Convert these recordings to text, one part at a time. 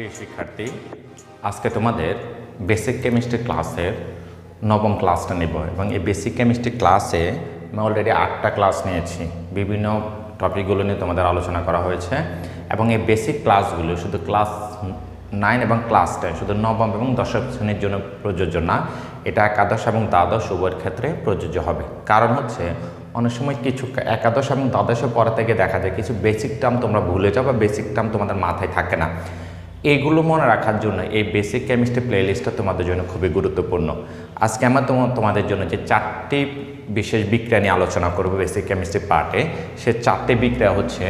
প্রিয় শিক্ষার্থী, আজকে তোমাদের বেসিক কেমিস্ট্রি ক্লাসের নবম ক্লাসটা নেব এবং এই বেসিক কেমিস্ট্রি ক্লাসে আমি অলরেডি 8টা ক্লাস নিয়েছি। বিভিন্ন টপিকগুলো নিয়ে তোমাদের আলোচনা করা হয়েছে এবং এই বেসিক ক্লাসগুলো শুধু ক্লাস 9 এবং ক্লাস 10 শুধু নবম এবং দশম শ্রেণীর জন্য প্রযোজ্য না, এটা একাদশ এবং দ্বাদশ উভয়ের ক্ষেত্রে প্রযোজ্য হবে। কারণ হচ্ছে অনেক সময় কিছু একাদশ এবং দ্বাদশের পরে থেকে দেখা যায় কিছু বেসিক টার্ম তোমরা ভুলে যাও বা বেসিক টার্ম তোমাদের মাথায় থাকে না। এইগুলো মনে রাখার জন্য এই বেসিক কেমিস্ট্রি প্লেলিস্টটা তোমাদের জন্য খুবই গুরুত্বপূর্ণ। আজকে আমরা তোমাদের জন্য যে 4টি বিশেষ বিক্রিয়া নিয়ে আলোচনা করব বেসিক কেমিস্ট্রি পার্টে, সে 4টি বিক্রিয়া হচ্ছে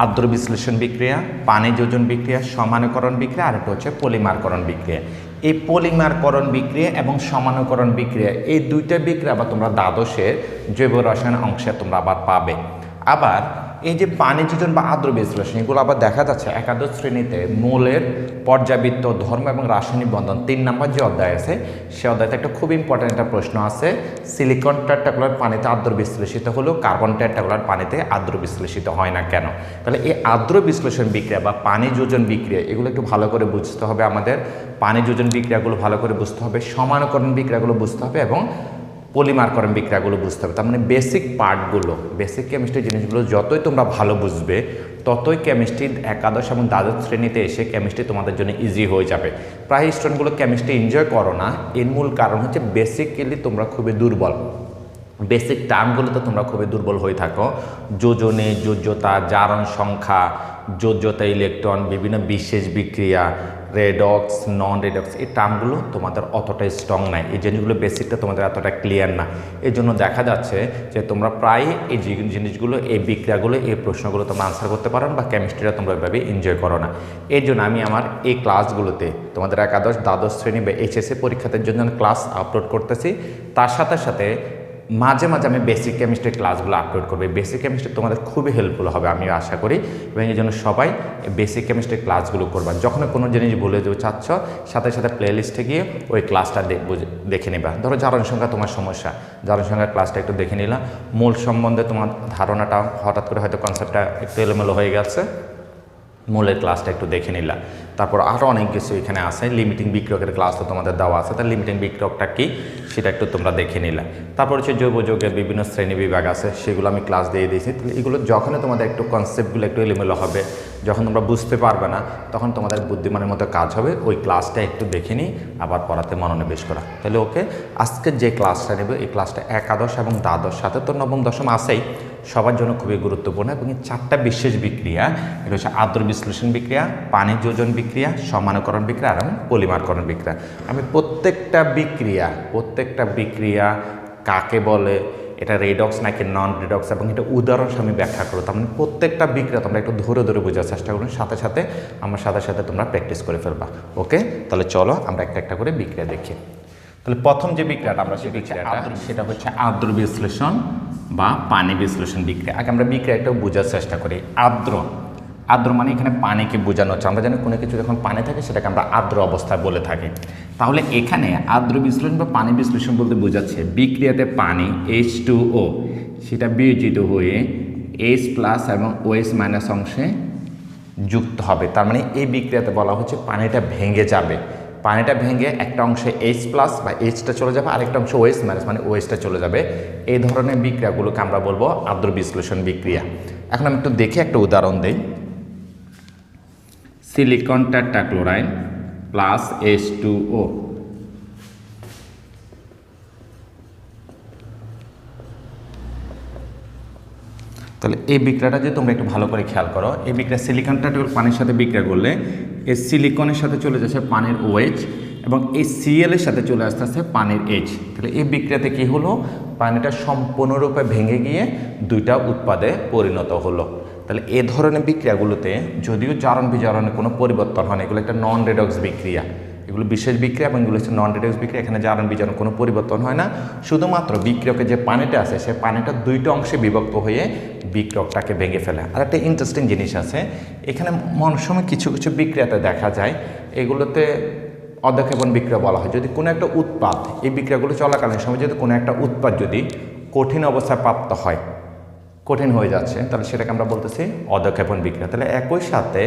আর্দ্র বিশ্লেষণ বিক্রিয়া, পানি যোজন বিক্রিয়া, সমানুকরণ বিক্রিয়া, আর একটা হচ্ছে পলিমারকরণ বিক্রিয়া। এই পলিমারকরণ বিক্রিয়া এবং সমানুকরণ বিক্রিয়া, এই দুইটা বিক্রিয়া আবার তোমরা দ্বাদশের জৈব রসায়ন অংশে তোমরা আবার পাবে। আবার এই যে পানি যোজন বা আর্দ্র বিশ্লেষণ, এগুলো আবার দেখা যাচ্ছে একাদশ শ্রেণীতে মৌলের পর্যাবৃত্ত ধর্ম এবং রাসায়নিক বন্ধন 3 নম্বর যে অধ্যায় আছে, সে অধ্যায়তে একটা খুব ইম্পর্ট্যান্ট একটা প্রশ্ন আছে। সিলিকন টেট্রাক্লোরাইড পানিতে আর্দ্র বিশ্লেষিত হলেও কার্বন টেট্রাক্লোরাইড পানিতে আর্দ্র বিশ্লেষিত হয় না কেন? তাহলে এই আর্দ্র বিশ্লেষণ বিক্রিয়া বা পানি যোজন বিক্রিয়া, এগুলো একটু ভালো করে বুঝতে হবে আমাদের। পানি যোজন বিক্রিয়াগুলো ভালো করে বুঝতে হবে, সমানুকরণ বিক্রিয়াগুলো বুঝতে হবে এবং পলিমারকরণ বিক্রিয়াগুলো বুঝতে হবে। তার মানে বেসিক পার্টগুলো, বেসিক কেমিস্ট্রি জিনিসগুলো যতই তোমরা ভালো বুঝবে, ততই কেমিস্ট্রি একাদশ এবং দ্বাদশ শ্রেণীতে এসে কেমিস্ট্রি তোমাদের জন্য ইজি হয়ে যাবে। প্রায় স্টুডেন্টগুলো কেমিস্ট্রি এনজয় করো না, এর মূল কারণ হচ্ছে বেসিক্যালি তোমরা খুবই দুর্বল। বেসিক টার্মগুলোতে তোমরা খুবই দুর্বল হয়ে থাকো। যোজনে, যোজ্যতা, জারণ সংখ্যা, যোজ্যতা ইলেকট্রন, বিভিন্ন বিশেষ বিক্রিয়া, রেডক্স, নন রেডক্স, এই টার্মগুলো তোমাদের অতটা স্ট্রং নাই। এই জিনিসগুলো বেসিকটা তোমাদের এতটা ক্লিয়ার না। এই জন্য দেখা যাচ্ছে যে তোমরা প্রায় এই জিনিসগুলো, এই বিক্রিয়াগুলো, এই প্রশ্নগুলো তোমরা আনসার করতে পারো না বা কেমিস্ট্রিটা তোমরা এভাবে এনজয় করো না। এই জন্য আমি আমার এই ক্লাসগুলোতে তোমাদের একাদশ দ্বাদশ শ্রেণী বা এইচএসসি পরীক্ষাদের জন্য ক্লাস আপলোড করতেছি। তার সাথে সাথে মাঝে মাঝে আমি বেসিক কেমিস্ট্রি ক্লাসগুলো আপলোড করবো। বেসিক কেমিস্ট্রি তোমাদের খুবই হেল্পফুল হবে আমি আশা করি, এবং এই জন্য সবাই বেসিক কেমিস্ট্রি ক্লাসগুলো করবা। যখন কোনো জিনিস ভুলে যেতে চাচ্ছ, সাথে সাথে প্লেলিস্টে গিয়ে ওই ক্লাসটা দেখে নেবা। ধরো জারণ সংখ্যা তোমার সমস্যা, জারণ সংখ্যার ক্লাসটা একটু দেখে নিলাম। মূল সম্বন্ধে তোমার ধারণাটা হঠাৎ করে হয়তো কনসেপ্টটা একটু এলোমেলো হয়ে গেছে, মূলের ক্লাসটা একটু দেখে নিলাম। তারপর আরও অনেক কিছু এখানে আছে। লিমিটিং বিক্রিয়কের ক্লাসও তোমাদের দেওয়া আছে, তার লিমিটিং বিক্রিয়কটা কি সেটা একটু তোমরা দেখে নিলাম। তারপর হচ্ছে জৈব যৌগের বিভিন্ন শ্রেণী বিভাগ আছে, সেগুলো আমি ক্লাস দিয়ে দিয়েছি। এগুলো যখনই তোমাদের একটু কনসেপ্টগুলো একটু এলোমেলো হবে, যখন তোমরা বুঝতে পারবে না, তখন তোমাদের বুদ্ধিমানের মতো কাজ হবে ওই ক্লাসটা একটু দেখে নিই, আবার পড়াতে মনোনিবেশ করা। তাহলে ওকে, আজকের যে ক্লাসটা নেবে এই ক্লাসটা একাদশ এবং দ্বাদশ, সাথে তো নবম দশম আছেই, সবার জন্য খুবই গুরুত্বপূর্ণ। এবং এই 4টা বিশেষ বিক্রিয়া, এটা হচ্ছে আর্দ্র বিশ্লেষণ বিক্রিয়া, পানি যোজন বিক্রিয়া, সমানুকরণ বিক্রিয়া এবং পলিমারকরণ বিক্রিয়া। আমি প্রত্যেকটা বিক্রিয়া কাকে বলে, এটা রেডক্স নাকি নন রেডক্স, এবং এটা উদাহরণ আমি ব্যাখ্যা করো। তার মানে প্রত্যেকটা বিক্রিয়া তোমরা একটু ধরে ধরে বোঝার চেষ্টা করুন, সাথে সাথে আমার সাথে তোমরা প্র্যাকটিস করে ফেলবা। ওকে, তাহলে চলো আমরা একটা করে বিক্রিয়া দেখি। তাহলে প্রথম যে বিক্রিয়াটা আমরা শিখেছি সেটা হচ্ছে আর্দ্র বিশ্লেষণ বা পানি বিশ্লেষণ বিক্রিয়া। আগে আমরা বিক্রিয়াটাও বোঝার চেষ্টা করি। আর্দ্র মানে এখানে পানিকে বোঝানো হচ্ছে। আমরা জানি কোনো কিছু যখন পানি থাকে সেটাকে আমরা আর্দ্র অবস্থায় বলে থাকি। তাহলে এখানে আর্দ্র বিশ্লেষণ বা পানি বিশ্লেষণ বলতে বোঝাচ্ছে বিক্রিয়াতে পানি H2O সেটা বিয়োজিত হয়ে H+ এবং OH- অংশে যুক্ত হবে। তার মানে এই বিক্রিয়াতে বলা হচ্ছে পানিটা ভেঙে যাবে। পানিটা ভেঙে একটা অংশে H+ বা Hটা চলে যাবে, আরেকটা অংশে OH- মানে OHটা চলে যাবে। এই ধরনের বিক্রিয়াগুলোকে আমরা বলবো আর্দ্র বিশ্লেষণ বিক্রিয়া। এখন আমি একটু দেখে একটা উদাহরণ দিই। সিলিকন টেট্রাক্লোরাইড প্লাস H2O, তাহলে এই বিক্রিয়াটা যদি তোমরা একটু ভালো করে খেয়াল করো, এই বিক্রিয়া সিলিকন টেট্রাক্লোরাইড পানির সাথে বিক্রিয়া করলে এই সিলিকনের সাথে চলে যাচ্ছে পানির OH এবং এই Cl এর সাথে চলে আসতে পানির H। তাহলে এই বিক্রিয়াতে কি হলো, পানিটা সম্পূর্ণরূপে ভেঙে গিয়ে দুইটা উৎপাদে পরিণত হলো। তাহলে এ ধরনের বিক্রিয়াগুলোতে যদিও জারণ বিজারণে কোনো পরিবর্তন হয় না, এগুলো একটা নন রেডক্স বিক্রিয়া, এগুলো বিশেষ বিক্রিয়া এবং এগুলো হচ্ছে নন রেডক্স বিক্রিয়া। এখানে জারণ বিজারণ কোনো পরিবর্তন হয় না, শুধুমাত্র বিক্রিয়কের যে পানিটা আছে সে পানিটা দুইটা অংশে বিভক্ত হয়ে বিক্রিয়কটাকে ভেঙে ফেলে। আর একটা ইন্টারেস্টিং জিনিস আছে এখানে, মনের সময় কিছু কিছু বিক্রিয়াতে দেখা যায় এগুলোতে অধক্ষেপণ বিক্রিয়া বলা হয়। যদি কোনো একটা উৎপাদ, এই বিক্রিয়াগুলো চলাকালীন সময় যদি কোনো একটা উৎপাদ যদি কঠিন অবস্থায় প্রাপ্ত হয়, কঠিন হয়ে যাচ্ছে, তাহলে সেটাকে আমরা বলতেছি অধঃক্ষেপণ বিক্রিয়া। তাহলে একই সাথে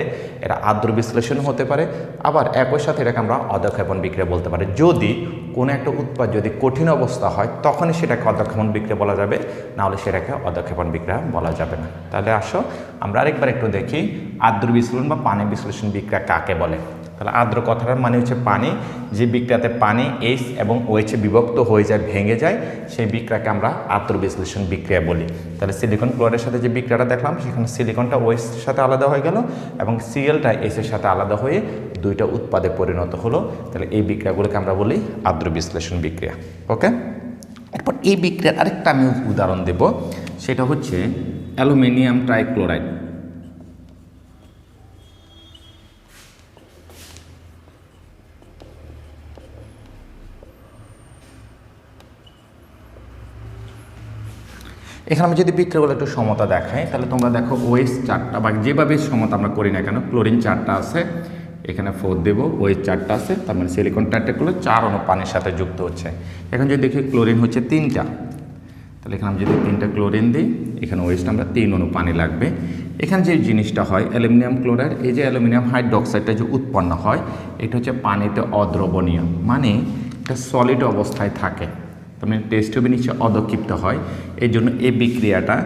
এটা আর্দ্র বিশ্লেষণ হতে পারে, আবার একই সাথে এটাকে আমরা অধঃক্ষেপণ বিক্রিয়া বলতে পারি। যদি কোনো একটা উৎপাদ যদি কঠিন অবস্থা হয় তখনই সেটাকে অধঃক্ষেপণ বিক্রিয়া বলা যাবে, নাহলে সেটাকে অধঃক্ষেপণ বিক্রিয়া বলা যাবে না। তাহলে আসো আমরা আরেকবার একটু দেখি আর্দ্র বিশ্লেষণ বা পানি বিশ্লেষণ বিক্রিয়া কাকে বলে। তাহলে আর্দ্র কথাটার মানে হচ্ছে পানি, যে বিক্রিয়াতে পানি এইচ এবং ওএইচে বিভক্ত হয়ে যায়, ভেঙে যায়, সেই বিক্রিয়াকে আমরা আর্দ্র বিশ্লেষণ বিক্রিয়া বলি। তাহলে সিলিকন ক্লোরাইডের সাথে যে বিক্রিয়াটা দেখলাম সেখানে সিলিকনটা ওএইচের সাথে আলাদা হয়ে গেল এবং সিএলটা এইচের সাথে আলাদা হয়ে দুইটা উৎপাদে পরিণত হলো। তাহলে এই বিক্রিয়াগুলোকে আমরা বলি আর্দ্র বিশ্লেষণ বিক্রিয়া। ওকে, এরপর এই বিক্রিয়ার আরেকটা আমি উদাহরণ দেব, সেটা হচ্ছে অ্যালুমিনিয়াম ট্রাইক্লোরাইড। এখানে আমি যদি বিক্রিয়াগুলো একটু সমতা দেখাই, তাহলে তোমরা দেখো ওএইচ 4টা, বা যেভাবে সমতা আমরা করি না কেন, ক্লোরিন 4টা আছে, এখানে 4 দেব, ওএইচ 4টা আছে, তার মানে সিলিকন ট্রাইটেটগুলো 4 অণু পানির সাথে যুক্ত হচ্ছে। এখন যদি দেখি ক্লোরিন হচ্ছে 3টা, তাহলে এখানে আমি যদি 3টা ক্লোরিন দিই, এখানে ওএইচটা আমরা 3 অণু পানি লাগবে। এখানে যে জিনিসটা হয় অ্যালুমিনিয়াম ক্লোরাইড, এই যে অ্যালুমিনিয়াম হাইড্রোক্সাইডটা যে উৎপন্ন হয় এটা হচ্ছে পানিতে অদ্রবণীয়, মানে এটা সলিড অবস্থায় থাকে, মানে টেস্ট হবে নিচে অধক্ষিপ্ত হয়। এই জন্য এই বিক্রিয়াটা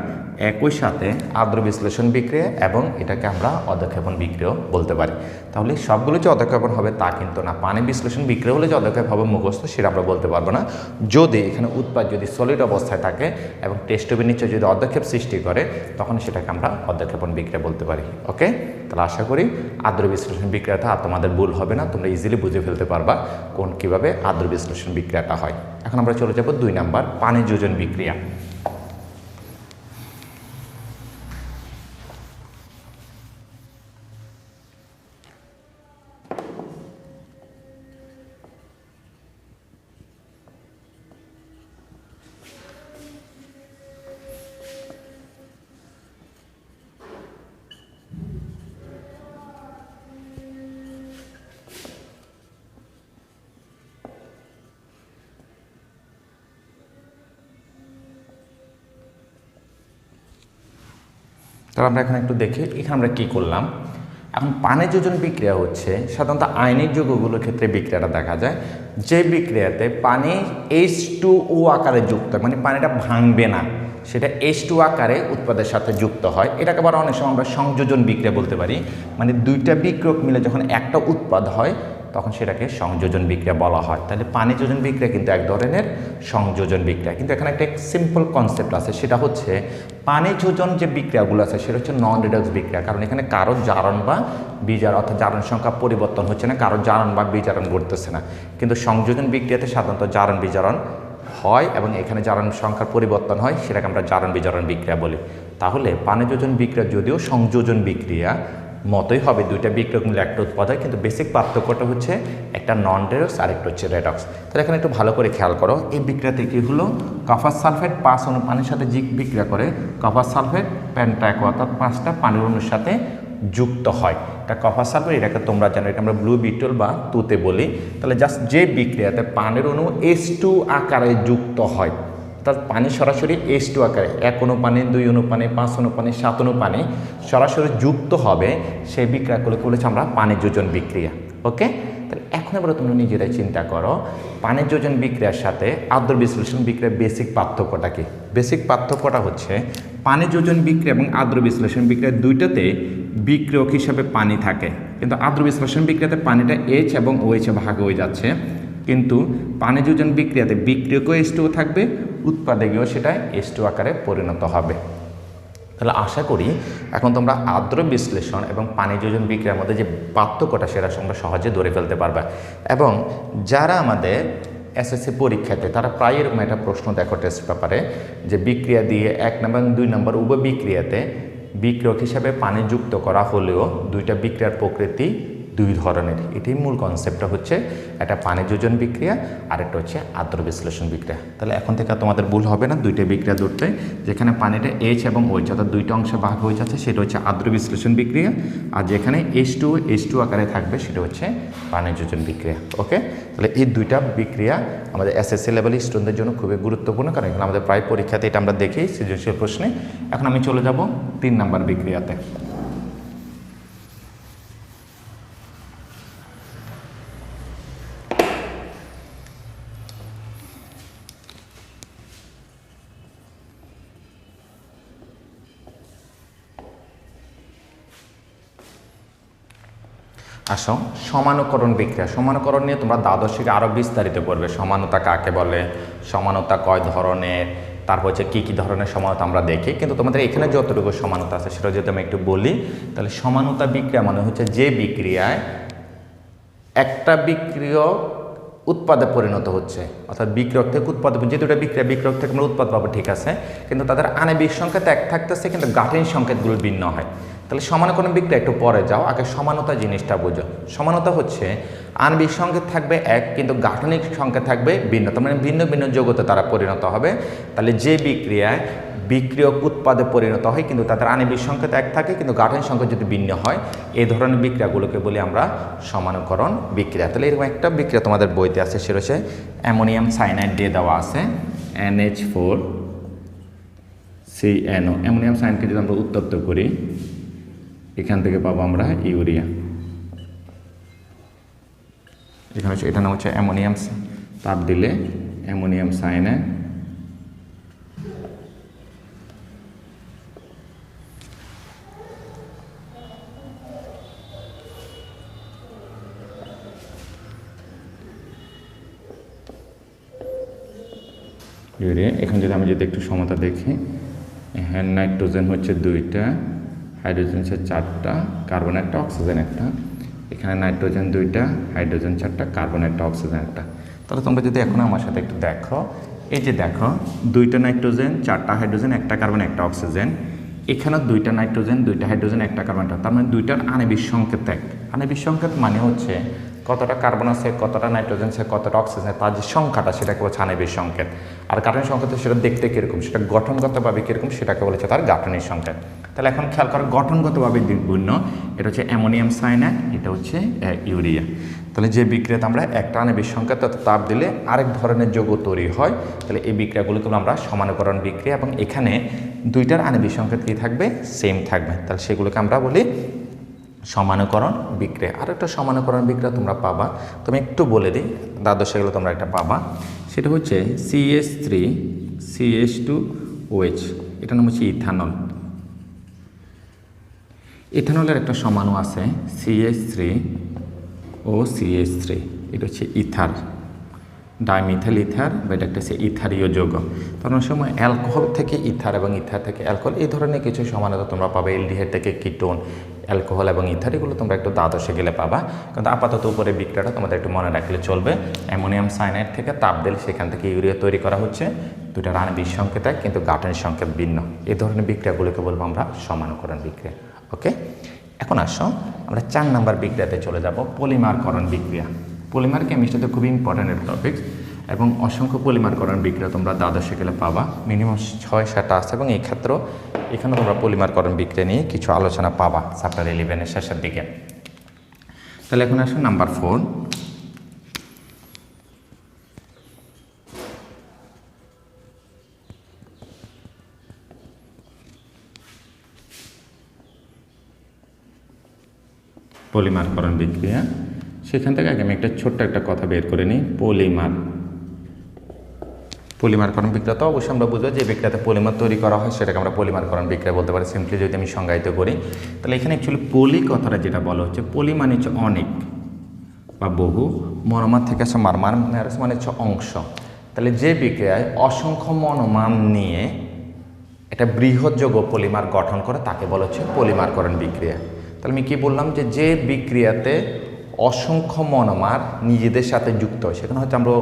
একই সাথে আর্দ্র বিশ্লেষণ বিক্রিয়া এবং এটাকে আমরা অধঃক্ষেপণ বিক্রিয়াও বলতে পারি। তাহলে সবগুলো যে অধঃক্ষেপণ হবে তা কিন্তু না, পানি বিশ্লেষণ বিক্রিয়া হলে যে অধঃক্ষেপ হবে মুখস্থ সেটা আমরা বলতে পারবো না। যদি এখানে উৎপাদ যদি সলিড অবস্থায় থাকে এবং টেস্ট হবে নিচে যদি অধঃক্ষেপ সৃষ্টি করে তখন সেটাকে আমরা অধঃক্ষেপণ বিক্রিয়া বলতে পারি। ওকে, তাহলে আশা করি আর্দ্র বিশ্লেষণ বিক্রিয়াটা আর তোমাদের ভুল হবে না, তোমরা ইজিলি বুঝে ফেলতে পারবা কীভাবে আর্দ্র বিশ্লেষণ বিক্রিয়াটা হয়। এখন আমরা চলে যাব 2 নাম্বার, পানি যোজন বিক্রিয়া। তাহলে আমরা এখানে একটু দেখি এখানে আমরা কী করলাম। এখন পানি যোজন বিক্রিয়া হচ্ছে সাধারণত আয়নিক যৌগগুলোর ক্ষেত্রে বিক্রিয়াটা দেখা যায়, যে বিক্রিয়াতে পানি H2O আকারে যুক্ত, মানে পানিটা ভাঙবে না, সেটা H2 আকারে উৎপাদের সাথে যুক্ত হয়। এটাকে আবার অনেক সময় আমরা সংযোজন বিক্রিয়া বলতে পারি, মানে দুইটা বিক্রিয়ক মিলে যখন একটা উৎপাদ হয় তখন সেটাকে সংযোজন বিক্রিয়া বলা হয়। তাহলে পানি যোজন বিক্রিয়া কিন্তু এক ধরনের সংযোজন বিক্রিয়া, কিন্তু এখানে একটা সিম্পল কনসেপ্ট আছে, সেটা হচ্ছে পানি যোজন যে বিক্রিয়াগুলো আছে সেটা হচ্ছে নন রিডক্স বিক্রিয়া, কারণ এখানে কারো জারণ বা বিজারণ অর্থাৎ জারণ সংখ্যা পরিবর্তন হচ্ছে না, কারো জারণ বা বিজারণ ঘটতেছে না। কিন্তু সংযোজন বিক্রিয়াতে সাধারণত জারণ বিজারণ হয় এবং এখানে জারণ সংখ্যার পরিবর্তন হয়, সেটাকে আমরা জারণ বিজারণ বিক্রিয়া বলি। তাহলে পানি যোজন বিক্রিয়া যদিও সংযোজন বিক্রিয়া মতোই হবে, দুইটা বিক্রিয়ক মিলে একটা উৎপাদ হয়, কিন্তু বেসিক পার্থক্যটা হচ্ছে একটা নন রেডক্স আর একটা হচ্ছে রেডক্স। তাহলে এখানে একটু ভালো করে খেয়াল করো, এই বিক্রিয়াতে কী হলো, কপার সালফেট 5 অণু পানির সাথে বিক্রিয়া করে কপার সালফেট পেন্টাইকো অর্থাৎ 5টা পানির অণুর সাথে যুক্ত হয়। এটা কপার সালফেট, এটাকে তোমরা জানো এটা আমরা ব্লু বিটল বা তুতে বলি। তাহলে জাস্ট যে বিক্রিয়াতে পানির অণু H2 আকারে যুক্ত হয়, অর্থাৎ পানি সরাসরি H2 আকারে 1 অণু পানি, 2 অণু পানি, 5 অণু পানি, 7 অণু পানি সরাসরি যুক্ত হবে, সেই বিক্রিয়াগুলোকে বলেছে আমরা পানি যোজন বিক্রিয়া। ওকে, তাহলে এখন এবার তোমরা নিজেরাই চিন্তা করো পানি যোজন বিক্রিয়ার সাথে আর্দ্র বিশ্লেষণ বিক্রিয়ার বেসিক পার্থক্যটা কি। বেসিক পার্থক্যটা হচ্ছে পানি যোজন বিক্রিয়া এবং আর্দ্র বিশ্লেষণ বিক্রিয়া দুইটাতে বিক্রিয়ক হিসাবে পানি থাকে, কিন্তু আর্দ্র বিশ্লেষণ বিক্রিয়াতে পানিটা H এবং OH ভাগ হয়ে যাচ্ছে, কিন্তু পানি যোজন বিক্রিয়াতে বিক্রিয়কও H2 থাকবে, উৎপাদে গিয়েও সেটা H2 আকারে পরিণত হবে। তাহলে আশা করি এখন তোমরা আর্দ্র বিশ্লেষণ এবং পানি যোজন বিক্রিয়ার মধ্যে যে পার্থক্যটা সেটা তোমরা সহজে ধরে ফেলতে পারবে। এবং যারা আমাদের এসএসসি পরীক্ষাতে তারা প্রায় এরকম একটা প্রশ্ন দেখো টেস্ট পেপারে, যে বিক্রিয়া দিয়ে 1 নম্বর এবং 2 নম্বর উভয় বিক্রিয়াতে বিক্রিয়ক হিসাবে পানি যুক্ত করা হলেও দুইটা বিক্রিয়ার প্রকৃতি দুই ধরনের। এটাই মূল কনসেপ্টটা হচ্ছে একটা পানি যোজন বিক্রিয়া আর একটা হচ্ছে আদ্র বিশ্লেষণ বিক্রিয়া। তাহলে এখন থেকে তোমাদের ভুল হবে না দুইটা বিক্রিয়া ধরতে, যেখানে পানিটা এইচ এবং ওইচ অর্থাৎ দুইটা অংশে ভাগ হয়ে যাচ্ছে সেটা হচ্ছে আদ্র বিশ্লেষণ বিক্রিয়া, আর যেখানে H2 আকারে থাকবে সেটা হচ্ছে পানি যোজন বিক্রিয়া। ওকে, তাহলে এই দুইটা বিক্রিয়া আমাদের এসএসসি লেভেলের স্টুডেন্টদের জন্য খুবই গুরুত্বপূর্ণ, কারণ এখানে আমাদের প্রায় পরীক্ষাতে এটা আমরা দেখি সৃজনশীল প্রশ্নে। এখন আমি চলে যাব 3 নাম্বার বিক্রিয়াতে। আসো সমানুকরণ বিক্রিয়া। সমানুকরণ নিয়ে তোমরা দ্বাদশ থেকে আরও বিস্তারিত পড়বে। সমানতা কাকে বলে, সমানতা কয় ধরনের, তারপর হচ্ছে কী কী ধরনের সমানতা আমরা দেখি। কিন্তু তোমাদের এখানে যতটুকু সমানতা আছে সেটা যদি আমি একটু বলি, তাহলে সমানতা বিক্রিয়া মানে হচ্ছে যে বিক্রিয়ায় একটা বিক্রিয়ক উৎপাদে পরিণত হচ্ছে, অর্থাৎ বিক্রিয়ক থেকে উৎপাদ, যে দুটো বিক্রিয়া বিক্রিয়ক থেকে আমরা উৎপাদ পাবো ঠিক আছে, কিন্তু তাদের আণবিক সংকেত এক থাকতেছে কিন্তু গাঠনিক সংকেতগুলো ভিন্ন হয়। তাহলে সমানুকরণ বিক্রিয়া একটু পরে যাও, আগে সমানতা জিনিসটা বোঝো। সমানতা হচ্ছে আণবিক সংকেত থাকবে এক কিন্তু গাঠনিক সংকেত থাকবে ভিন্ন, তার মানে ভিন্ন ভিন্ন যৌগতে তারা পরিণত হবে। তাহলে যে বিক্রিয়ায় বিক্রিয়ক উৎপাদে পরিণত হয় কিন্তু তাদের আণবিক সংকেত এক থাকে কিন্তু গাঠনিক সংকেত যদি ভিন্ন হয়, এই ধরনের বিক্রিয়াগুলোকে বলি আমরা সমানুকরণ বিক্রিয়া। তাহলে এরকম একটা বিক্রিয়া তোমাদের বইতে আছে, সেটা হচ্ছে অ্যামোনিয়াম সায়ানাইড দিয়ে দেওয়া আছে NH4CNO। অ্যামোনিয়াম সায়ানাইডকে যদি আমরা উত্তপ্ত করি এখান থেকে পাবো আমরা ইউরিয়া। এখানে হচ্ছে এটার নাম হচ্ছে অ্যামোনিয়াম, তাপ দিলে অ্যামোনিয়াম সায়ানাইড। ইউরিয়া। এখন যদি আমি একটু সমতা দেখি, হ্যাঁ নাইট্রোজেন হচ্ছে 2টা, হাইড্রোজেন হচ্ছে 4টা, কার্বন একটা, অক্সিজেন একটা। এখানে নাইট্রোজেন 2টা, হাইড্রোজেন 4টা, কার্বন একটা, অক্সিজেন একটা। তাহলে তোমরা যদি এখন আমার সাথে একটু দেখো, এই যে দেখো 2টা নাইট্রোজেন, 4টা হাইড্রোজেন, একটা কার্বন একটা অক্সিজেন। এখানেও 2টা নাইট্রোজেন, 2টা হাইড্রোজেন, একটা কার্বন একটা, তার মানে 2টার আণবিক সংকেত এক। আণবিক সংকেত মানে হচ্ছে কতটা কার্বন আছে, কতটা নাইট্রোজেন আছে, কতটা অক্সিজেন, তার যে সংখ্যাটা সেটাকে বলছে আণবিক সংকেত। আর গাঠনিক সংকেত সেটা দেখতে কীরকম, সেটা গঠনগতভাবে কীরকম সেটাকে বলেছে তার গাঠনিক সংকেত। তাহলে এখন খেয়াল করো গঠনগতভাবে ভিন্ন, এটা হচ্ছে অ্যামোনিয়াম সায়ানাইড, এটা হচ্ছে ইউরিয়া। তাহলে যে বিক্রিয়াতে আমরা একটা আণবিক সংকেত তাপ দিলে আরেক ধরনের যৌগ তৈরি হয়, তাহলে এই বিক্রিয়াগুলোকে আমরা সমানুকরণ বিক্রিয়া, এবং এখানে 2টার আণবিক সংকেত কী থাকবে, সেম থাকবে, তাহলে সেগুলোকে আমরা বলি সমানুকরণ বিক্রিয়া। আর একটা সমানুকরণ বিক্রিয়া তোমরা পাবা, তুমি একটু বলে দিই দ্বাদশে গেলে তোমরা একটা পাবা, সেটা হচ্ছে CH3CH2OH, এটার নাম হচ্ছে ইথানল। ইথানলের একটা সমাণু আছে CH3OCH3, এটা হচ্ছে ইথার, ডাইমিথাইল ইথার, বা এটা একটা হচ্ছে ইথারীয় যৌগ। তখন সময় অ্যালকোহল থেকে ইথার এবং ইথার থেকে অ্যালকোহল, এই ধরনের কিছু সমানতা তোমরা পাবে। এলডিহাইড থেকে কিটোন, অ্যালকোহল এবং ইথার, এগুলো তোমরা একটু দ্বাদশে গেলে পাবা। কিন্তু আপাতত উপরে বিক্রিয়াটা তোমাদের একটু মনে রাখলে চলবে। অ্যামোনিয়াম সায়ানাইড থেকে তাপ দিলে সেখান থেকে ইউরিয়া তৈরি করা হচ্ছে, 2টার আণবিক সংকেত এক কিন্তু গাঠনিক সংকেত ভিন্ন। এই ধরনের বিক্রিয়াগুলোকে বলবো আমরা সমানুকরণ বিক্রিয়া। ওকে, এখন আসো আমরা 4 নাম্বার বিক্রিয়াতে চলে যাব, পলিমারকরণ বিক্রিয়া। পলিমার কেমিস্ট্রিতে খুবই ইম্পর্ট্যান্ট একটা টপিক, এবং অসংখ্য পলিমারকরণ বিক্রিয়া তোমরা দ্বাদশে গেলে পাবা, মিনিমাম 6-7টা আছে, এবং এই ক্ষেত্রেও এখানে তোমরা পলিমারকরণ বিক্রিয়া নিয়ে কিছু আলোচনা পাবা চ্যাপ্টার 11-এর শেষের দিকে। তাহলে এখন আসো নাম্বার 4, পলিমারকরণ বিক্রিয়া। সেখান থেকে আগে আমি একটা ছোট্ট একটা কথা বের করে নিই, পলিমারকরণ বিক্রিয়া তো অবশ্যই আমরা বুঝবো যে বিক্রিয়াতে পলিমার তৈরি করা হয় সেটাকে আমরা পলিমারকরণ বিক্রিয়া বলতে পারি। সিম্পলি যদি আমি সংজ্ঞায়িত করি, তাহলে এখানে অ্যাকচুয়ালি পলি কথাটা যেটা বলা হচ্ছে, পলি মানে হচ্ছে অনেক বা বহু, মনোমার থেকে আছে মারমার মানে হচ্ছে অংশ। তাহলে যে বিক্রিয়ায় অসংখ্য মনোমান নিয়ে একটা বৃহৎ যৌগ পলিমার গঠন করে তাকে বলা হচ্ছে পলিমারকরণ বিক্রিয়া। তাহলে আমি কি বললাম, যে বিক্রিয়াতে অসংখ্য মনোমার নিজেদের সাথে যুক্ত হয়, সেখানে হচ্ছে আমরা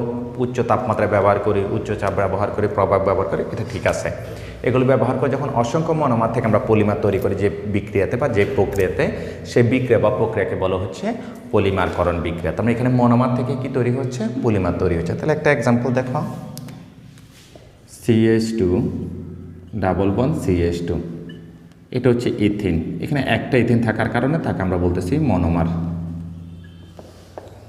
উচ্চ তাপমাত্রা ব্যবহার করি, উচ্চ চাপ ব্যবহার করি, প্রভাব ব্যবহার করি, এটা ঠিক আছে। এগুলো ব্যবহার করে যখন অসংখ্য মনোমার থেকে আমরা পলিমার তৈরি করি যে বিক্রিয়াতে বা যে প্রক্রিয়াতে, সেই বিক্রিয়া বা প্রক্রিয়াকে বলা হচ্ছে পলিমারকরণ বিক্রিয়া। তার মানে এখানে মনোমার থেকে কি তৈরি হচ্ছে? পলিমার তৈরি হচ্ছে। তাহলে একটা এক্সাম্পল দেখো, CH2 ডাবল বন্ড CH2, এটা হচ্ছে ইথিন। এখানে একটা ইথিন থাকার কারণে তাকে আমরা বলতেছি মনোমার।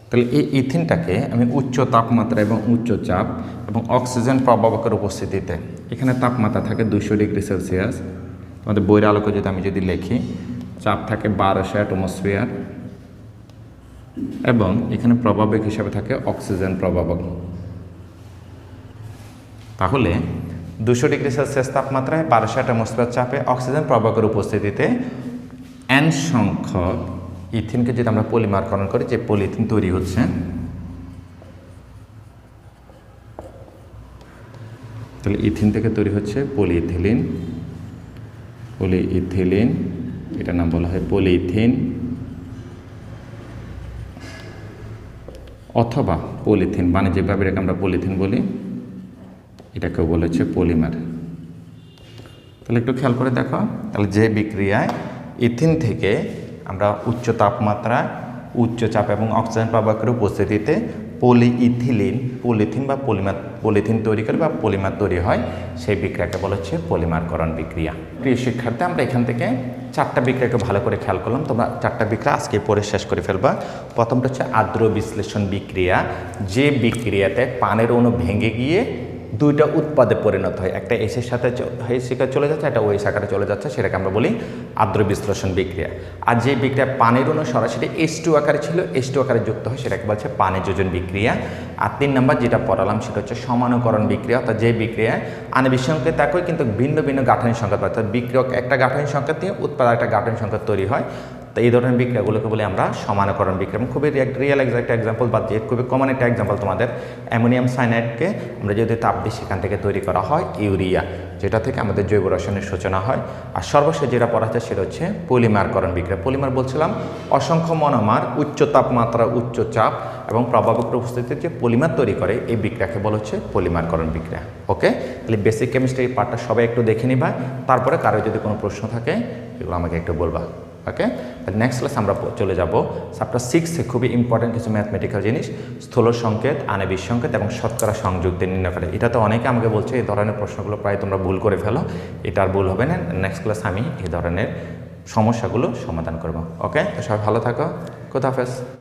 তাহলে এই ইথিনটাকে আমি উচ্চ তাপমাত্রা এবং উচ্চ চাপ এবং অক্সিজেন প্রবাবকের উপস্থিতিতে, এখানে তাপমাত্রা থাকে 200 ডিগ্রি সেলসিয়াস, আমাদের বইয়ের আলোকে যদি লিখি, চাপ থাকে 1200 অ্যাটমসফিয়ার, এবং এখানে প্রবাবক হিসাবে থাকে অক্সিজেন প্রবাবক। তাহলে 200 ডিগ্রি সেলসিয়াস তাপমাত্রায় 1200 অ্যাটমসফিয়ার চাপে অক্সিজেন প্রবাবকের উপস্থিতিতে N সংখ্যক ইথিনকে যদি আমরা পলিমারকরণ করি, যে পলিথিন তৈরি হচ্ছে, তাহলে ইথিন থেকে তৈরি হচ্ছে পলিইথিলিন, এটার নাম বলা হয় পলিইথিন, অথবা পলিথিন, বাণিজ্যিকভাবে এটাকে আমরা পলিথিন বলি, এটাকেও বলা হচ্ছে পলিমার। তাহলে একটু খেয়াল করে দেখো, তাহলে যে বিক্রিয়ায় ইথিন থেকে আমরা উচ্চ তাপমাত্রা, উচ্চ চাপ এবং অক্সিজেন প্রবাবকের উপস্থিতিতে পলিথিন বা পলিথিন তৈরি করে বা পলিমার তৈরি হয়, সেই বিক্রিয়াকে বলা হচ্ছে পলিমারকরণ বিক্রিয়া। প্রিয় শিক্ষার্থী, আমরা এখান থেকে 4টা বিক্রিয়াকে ভালো করে খেয়াল করলাম। তোমরা 4টা বিক্রিয়া আজকে পরে শেষ করে ফেলবা। প্রথমটা হচ্ছে আর্দ্র বিশ্লেষণ বিক্রিয়া, যে বিক্রিয়াতে পানের অণু ভেঙে গিয়ে 2টা উৎপাদে পরিণত হয়, একটা এসের সাথে চলে যাচ্ছে, একটা ওই শাখাটা চলে যাচ্ছে, সেটাকে আমরা বলি আর্দ্র বিশ্লেষণ বিক্রিয়া। আর যে বিক্রিয়া পানির অণু সরাসরি H2 আকারে ছিল, H2 আকারে যুক্ত হয়, সেটাকে বলছে পানি যোজন বিক্রিয়া। আর 3 নম্বর যেটা পড়ালাম সেটা হচ্ছে সমানুকরণ বিক্রিয়া, অর্থাৎ যে বিক্রিয়ায় আণবিক সংকেত একই কিন্তু ভিন্ন ভিন্ন গাঠনিক সংকেত, অর্থাৎ বিক্রিয়ক একটা গাঠনিক সংকেত দিয়ে উৎপাদক একটা গাঠনিক সংকেত তৈরি হয়। তো এই ধরনের বিক্রিয়াগুলোকে বলি আমরা সমানুকরণ বিক্রিয়া। খুবই রিয়েল একটা এক্সাম্পল বা যে খুবই কমন একটা এক্সাম্পল তোমাদের, অ্যামোনিয়াম সায়ানাইডকে আমরা যদি তাপ দিই, সেখান থেকে তৈরি করা হয় ইউরিয়া, যেটা থেকে আমাদের জৈব রসায়নের সূচনা হয়। আর সর্বশেষ যেটা পড়া হচ্ছে সেটা হচ্ছে পলিমারকরণ বিক্রিয়া। পলিমার বলছিলাম অসংখ্য মনোমার উচ্চ তাপমাত্রা, উচ্চ চাপ এবং প্রবাবকের উপস্থিতিতে যে পলিমার তৈরি করে, এই বিক্রিয়াকে বলা হচ্ছে পলিমারকরণ বিক্রিয়া। ওকে, তাহলে বেসিক কেমিস্ট্রি পার্টটা সবাই একটু দেখে নিবা, তারপরে কারো যদি কোনো প্রশ্ন থাকে এগুলো আমাকে একটু বলবা। ওকে, তাহলে নেক্সট ক্লাস আমরা চলে যাব চ্যাপ্টার 6-এ খুবই ইম্পর্টেন্ট কিছু ম্যাথমেটিক্যাল জিনিস, স্থূল সংকেত, আণবিক সংকেত এবং শতকরা সংযুক্তের নির্ণয় করে। এটা তো অনেকে আমাকে বলছে এই ধরনের প্রশ্নগুলো প্রায় তোমরা ভুল করে ফেলো, এটা আর ভুল হবে না। নেক্সট ক্লাস আমি এই ধরনের সমস্যাগুলো সমাধান করব। ওকে, তো সবাই ভালো থাকো, খোদা হাফেজ।